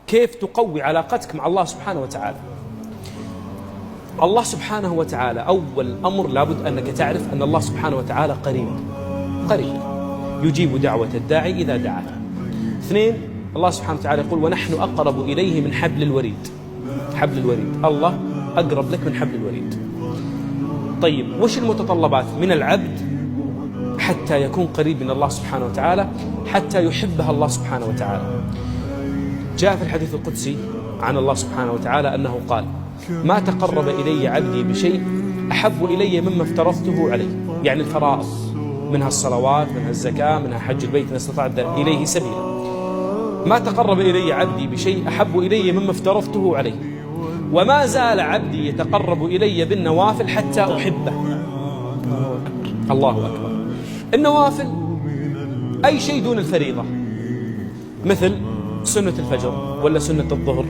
كيف تقوي علاقتك مع الله سبحانه وتعالى. الله سبحانه وتعالى أول أمر لابد أنك تعرف أن الله سبحانه وتعالى قريب يجيب دعوة الداعي إذا دعاه. 2، الله سبحانه وتعالى يقول ونحن أقرب إليه من حبل الوريد. حبل الوريد، الله أقرب لك من حبل الوريد. طيب وش المتطلبات من العبد حتى يكون قريب من الله سبحانه وتعالى، حتى يحبها الله سبحانه وتعالى؟ جاء في الحديث القدسي عن الله سبحانه وتعالى أنه قال ما تقرب إلي عبدي بشيء أحب إلي مما افترضته عليه، يعني الفرائض، منها الصلوات، منها الزكاة، منها حج البيت إن استطعت إليه سبيلا. ما تقرب إلي عبدي بشيء أحب إلي مما افترضته عليه، وما زال عبدي يتقرب إلي بالنوافل حتى أحبه. الله أكبر. النوافل أي شيء دون الفريضة، مثل سنة الفجر ولا سنة الظهر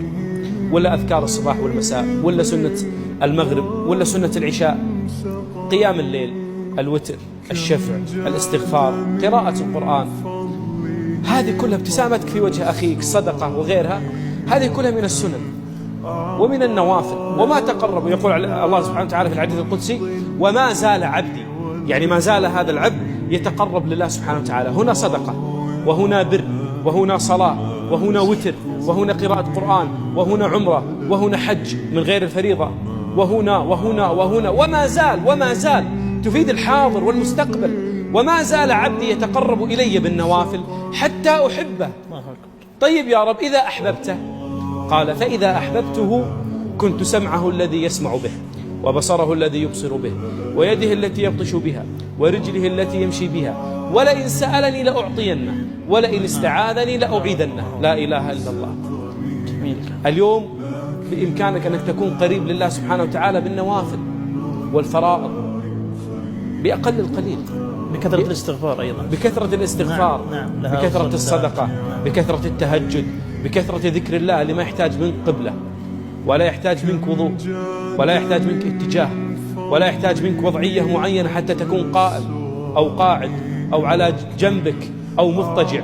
ولا أذكار الصباح والمساء ولا سنة المغرب ولا سنة العشاء، قيام الليل، الوتر، الشفع، الاستغفار، قراءة القرآن، هذه كلها، ابتسامتك في وجه أخيك، صدقة وغيرها، هذه كلها من السنن ومن النوافل. وما تقرب، يقول الله سبحانه وتعالى في الحديث القدسي وما زال عبدي، يعني ما زال هذا العبد يتقرب لله سبحانه وتعالى. هنا صدقة، وهنا بر، وهنا صلاة، وهنا وتر، وهنا قراءة قرآن، وهنا عمرة، وهنا حج من غير الفريضة، وهنا وهنا وهنا، وما زال تفيد الحاضر والمستقبل. وما زال عبدي يتقرب إلي بالنوافل حتى أحبه. طيب يا رب إذا أحببته، قال فإذا أحببته كنت سمعه الذي يسمع به، وبصره الذي يبصر به، ويده التي يبطش بها، ورجله التي يمشي بها، ولئن سألني لأعطينه، ولئن استعاذني لأعيذنه. لا إله إلا الله. اليوم بإمكانك أنك تكون قريب لله سبحانه وتعالى بالنوافل والفرائض بأقل القليل، بكثرة الاستغفار أيضا، بكثرة الاستغفار، نعم. بكثرة الصدقة، بكثرة التهجد، بكثرة ذكر الله اللي ما يحتاج منك قبلة، ولا يحتاج منك وضوء، ولا يحتاج منك اتجاه، ولا يحتاج منك وضعية معينة حتى تكون قائم أو قاعد أو على جنبك أو مضطجع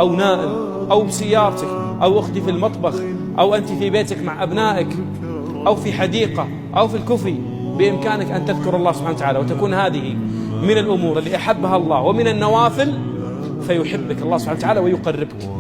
أو نائم أو بسيارتك أو أختي في المطبخ أو أنت في بيتك مع أبنائك أو في حديقة أو في الكفي. بإمكانك أن تذكر الله سبحانه وتعالى، وتكون هذه من الأمور اللي أحبها الله ومن النوافل، فيحبك الله سبحانه وتعالى ويقربك.